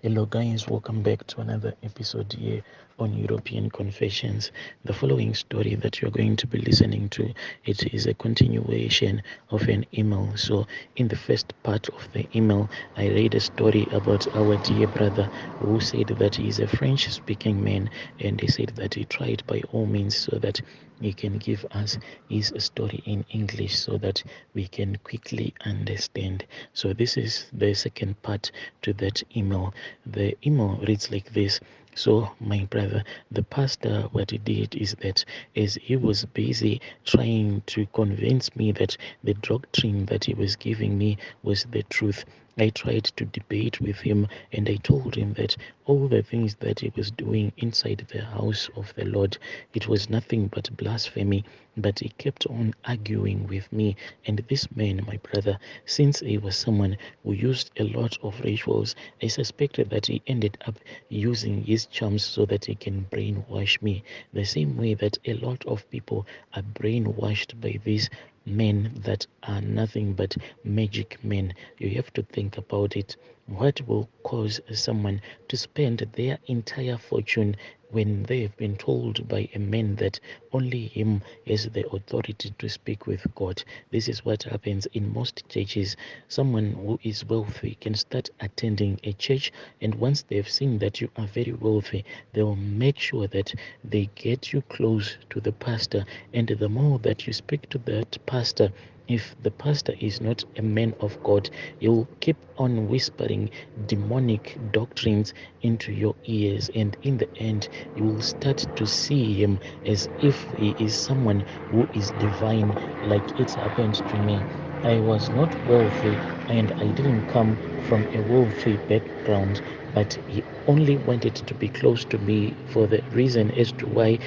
Hello guys, welcome back to another episode here on European Confessions. The following story that you're going to be listening to, it is a continuation of an email. So in the first part of the email, I read a story about our dear brother who said that he is a French speaking man, and he said that he tried by all means so that he can give us his story in English so that we can quickly understand. So this is the second part to that email. The email reads like this. So, my brother, the pastor, what he did is that as he was busy trying to convince me that the doctrine that he was giving me was the truth, I tried to debate with him, and I told him that all the things that he was doing inside the house of the Lord, it was nothing but blasphemy. But he kept on arguing with me. And this man, my brother, since he was someone who used a lot of rituals, I suspected that he ended up using his charms so that he can brainwash me. The same way that a lot of people are brainwashed by these men that are nothing but magic men. You have to think about it. What will cause someone to spend their entire fortune when they have been told by a man that only him has the authority to speak with God? This is what happens in most churches. Someone who is wealthy can start attending a church, and once they've seen that you are very wealthy, they will make sure that they get you close to the pastor. And the more that you speak to that pastor, if the pastor is not a man of God, he'll keep on whispering demonic doctrines into your ears, and in the end, you will start to see him as if he is someone who is divine, like it happened to me. I was not wealthy and I didn't come from a wealthy background, but he only wanted to be close to me for the reason as to why,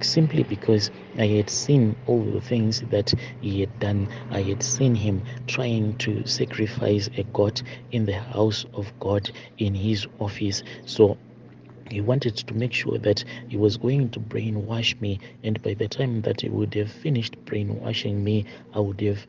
simply because I had seen all the things that he had done. I had seen him trying to sacrifice a goat in the house of God in his office. So he wanted to make sure that he was going to brainwash me, and by the time that he would have finished brainwashing me, I would have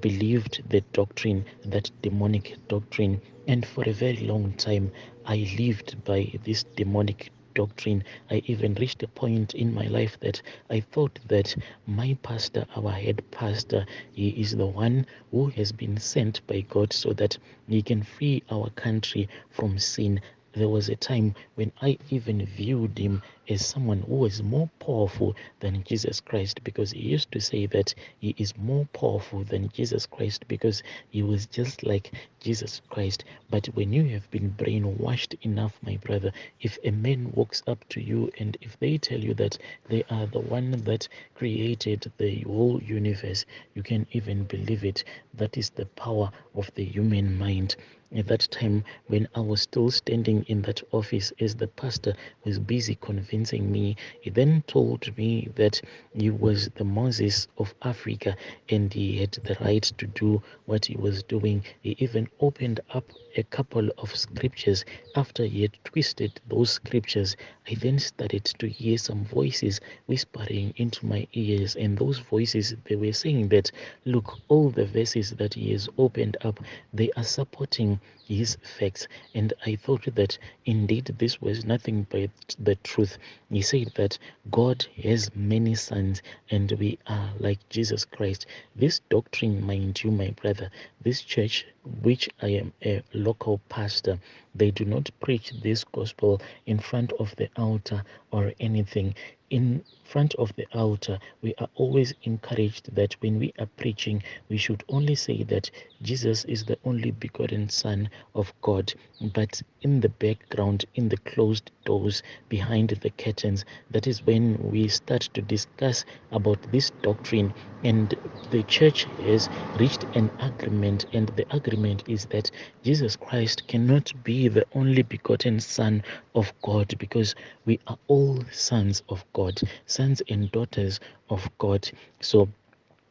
believed the doctrine, that demonic doctrine. And for a very long time, I lived by this demonic doctrine. I even reached a point in my life that I thought that my pastor, our head pastor, he is the one who has been sent by God so that he can free our country from sin. There was a time when I even viewed him as someone who was more powerful than Jesus Christ, because he used to say that he is more powerful than Jesus Christ because he was just like Jesus Christ. But when you have been brainwashed enough, my brother, if a man walks up to you and if they tell you that they are the one that created the whole universe, you can even believe it. That is the power of the human mind. At that time, when I was still standing in that office as the pastor was busy convincing me, he then told me that he was the Moses of Africa and he had the right to do what he was doing. He even opened up a couple of scriptures. After he had twisted those scriptures, I then started to hear some voices whispering into my ears, and those voices, they were saying that, look, all the verses that he has opened up, they are supporting his facts. And I thought that indeed this was nothing but the truth. He said that God has many sons and we are like Jesus Christ. This doctrine, mind you, my brother, this church, which I am a local pastor, they do not preach this gospel in front of the altar or anything. In front of the altar, we are always encouraged that when we are preaching, we should only say that Jesus is the only begotten Son of God. But in the background, in the closed doors, behind the curtains, that is when we start to discuss about this doctrine. And the church has reached an agreement, and the agreement is that Jesus Christ cannot be the only begotten Son of God, because we are all sons of God, sons and daughters of God. So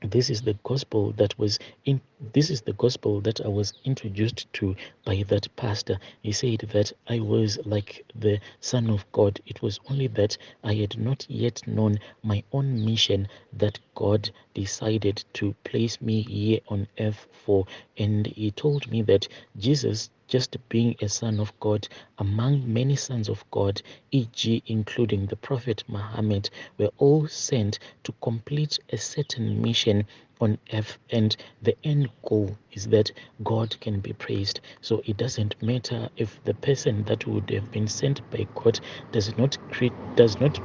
this is the gospel that was in this is the gospel that I was introduced to by that pastor. He said that I was like the Son of God. It was only that I had not yet known my own mission that God decided to place me here on earth for. And he told me that Jesus just being a son of God among many sons of God, e.g., including the Prophet Muhammad, were all sent to complete a certain mission on earth, and the end goal is that God can be praised. So it doesn't matter if the person that would have been sent by God does not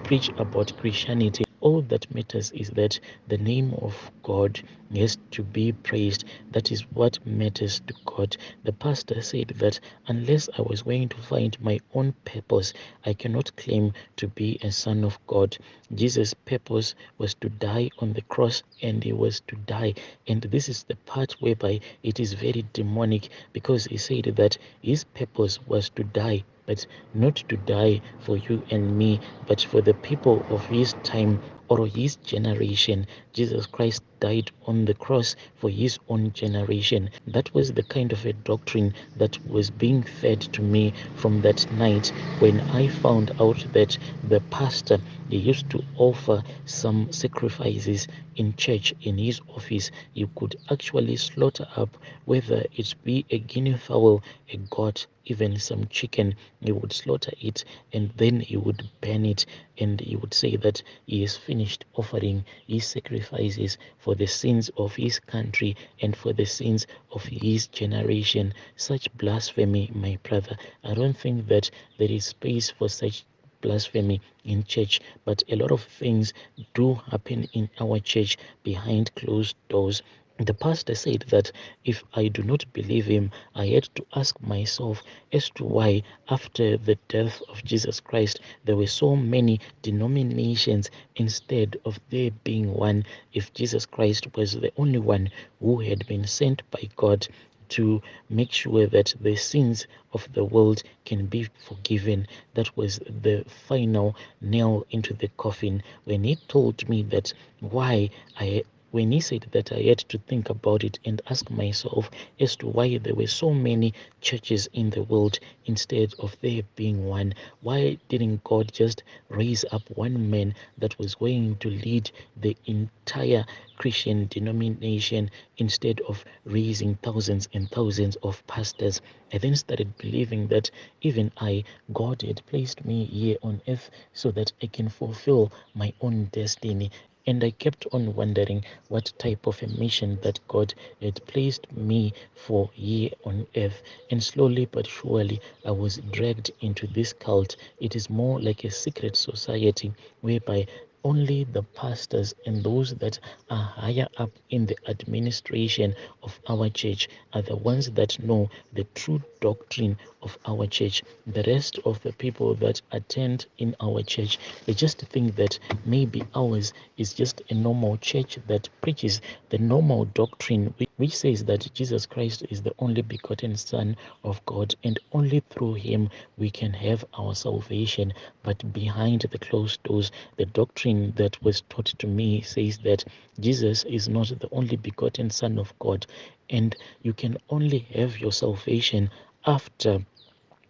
preach about Christianity. All that matters is that the name of God has to be praised. That is what matters to God. The pastor said that unless I was going to find my own purpose, I cannot claim to be a son of God. Jesus' purpose was to die on the cross, and he was to die. And this is the part whereby it is very demonic, because he said that his purpose was to die, but not to die for you and me, but for the people of his time or his generation. Jesus Christ died on the cross for his own generation. That was the kind of a doctrine that was being fed to me from that night when I found out that the pastor, he used to offer some sacrifices in church, in his office. You could actually slaughter up, whether it be a guinea fowl, a goat, even some chicken. He would slaughter it, and then he would burn it, and he would say that he has finished offering his sacrifices for the sins of his country and for the sins of his generation. Such blasphemy, my brother. I don't think that there is space for such blasphemy in church, but a lot of things do happen in our church behind closed doors. The pastor said that if I do not believe him, I had to ask myself as to why, after the death of Jesus Christ, there were so many denominations instead of there being one, if Jesus Christ was the only one who had been sent by God to make sure that the sins of the world can be forgiven. That was the final nail into the coffin. When he told me that why I when he said that, I had to think about it and ask myself as to why there were so many churches in the world instead of there being one. Why didn't God just raise up one man that was going to lead the entire Christian denomination instead of raising thousands and thousands of pastors? I then started believing that even God had placed me here on earth so that I can fulfill my own destiny. And I kept on wondering what type of a mission that God had placed me for here on earth. And slowly but surely, I was dragged into this cult. It is more like a secret society whereby only the pastors and those that are higher up in the administration of our church are the ones that know the true doctrine of our church. The rest of the people that attend in our church, they just think that maybe ours is just a normal church that preaches the normal doctrine, which says that Jesus Christ is the only begotten Son of God, and only through him we can have our salvation. But behind the closed doors, the doctrine that was taught to me says that Jesus is not the only begotten Son of God, and you can only have your salvation after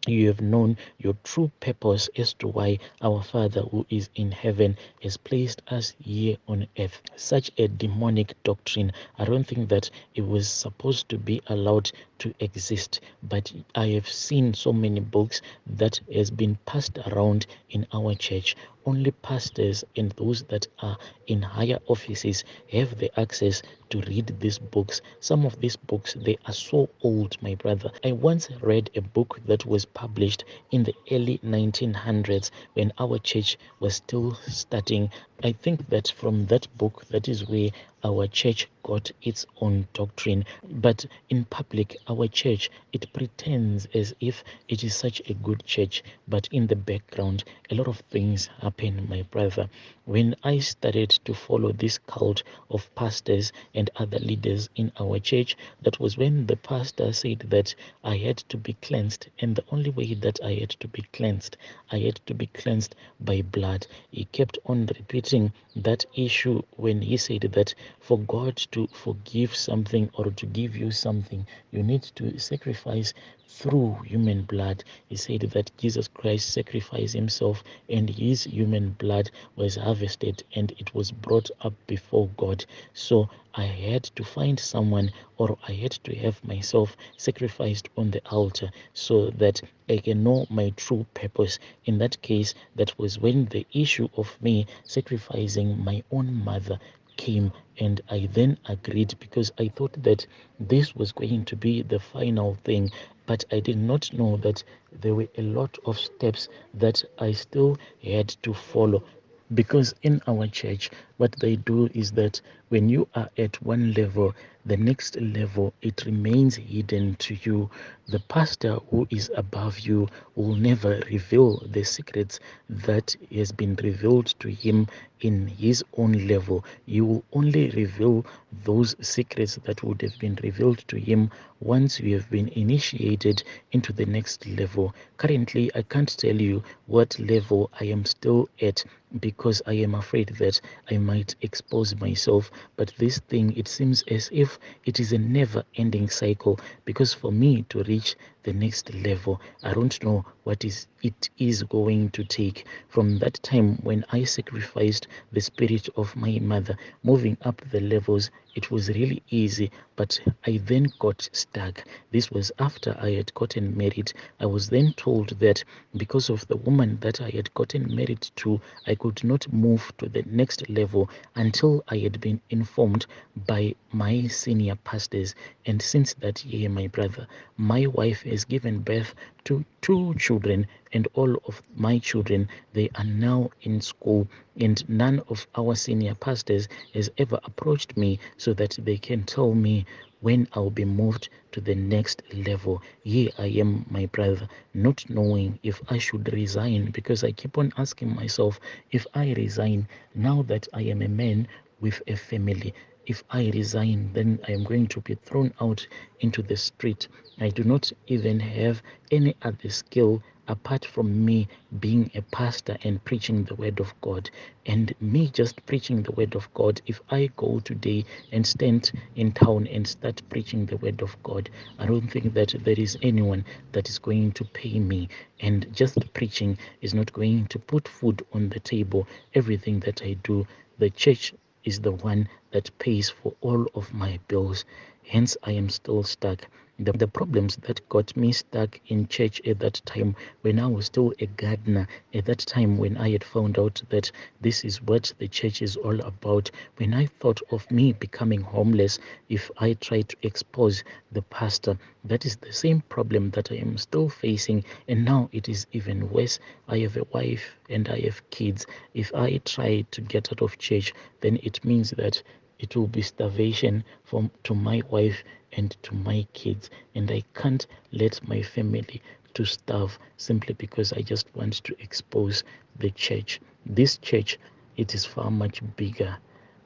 you have known your true purpose as to why our Father who is in heaven has placed us here on earth. Such a demonic doctrine, I don't think that it was supposed to be allowed to exist. But I have seen so many books that has been passed around in our church. Only pastors and those that are in higher offices have the access to read these books. Some of these books, they are so old, my brother. I once read a book that was published in the early 1900s when our church was still starting. I think that from that book, that is where our church got its own doctrine. But in public, our church, it pretends as if it is such a good church, but in the background, a lot of things happen, my brother. When I started to follow this cult of pastors and other leaders in our church, that was when the pastor said that I had to be cleansed, and the only way that I had to be cleansed, I had to be cleansed by blood. He kept on repeating that issue when he said that for God to forgive something or to give you something, you need to sacrifice through human blood. He said that Jesus Christ sacrificed himself and his human blood was harvested and it was brought up before God. So I had to find someone, or I had to have myself sacrificed on the altar so that I can know my true purpose. In that case, that was when the issue of me sacrificing my own mother came, and I then agreed because I thought that this was going to be the final thing, but I did not know that there were a lot of steps that I still had to follow. Because in our church, what they do is that when you are at one level, the next level, it remains hidden to you. The pastor who is above you will never reveal the secrets that has been revealed to him in his own level. You will only reveal those secrets that would have been revealed to him once you have been initiated into the next level. Currently, I can't tell you what level I am still at because I am afraid that I might expose myself. But this thing, it seems as if it is a never ending cycle, because for me to reach the next level, I don't know what is it is going to take. From that time when I sacrificed the spirit of my mother, moving up the levels, it was really easy, but I then got stuck. This was after I had gotten married. I was then told that because of the woman that I had gotten married to, I could not move to the next level until I had been informed by my senior pastors. And since that year, my brother, my wife has given birth to two children, and all of my children, they are now in school, and none of our senior pastors has ever approached me so that they can tell me when I'll be moved to the next level. Here I am, my brother, not knowing if I should resign, because I keep on asking myself, if I resign now that I am a man with a family, if I resign, then I am going to be thrown out into the street. I do not even have any other skill apart from me being a pastor and preaching the word of God. And me just preaching the word of God, if I go today and stand in town and start preaching the word of God, I don't think that there is anyone that is going to pay me. And just preaching is not going to put food on the table. Everything that I do, the church is the one that pays for all of my bills. Hence, I am still stuck. The problems that got me stuck in church at that time, when I was still a gardener, at that time when I had found out that this is what the church is all about, when I thought of me becoming homeless if I try to expose the pastor, that is the same problem that I am still facing. And now it is even worse. I have a wife and I have kids. If I try to get out of church, then it means that it will be starvation from to my wife and to my kids, and I can't let my family to starve simply because I just want to expose the church. This church, it is far much bigger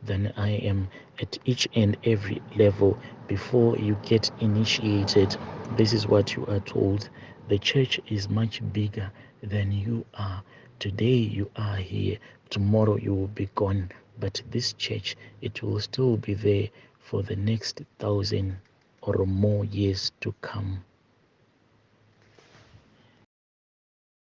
than I am at each and every level. Before you get initiated, this is what you are told: the church is much bigger than you are. Today you are here, tomorrow you will be gone, but this church, it will still be there for the next 1,000 or more years to come.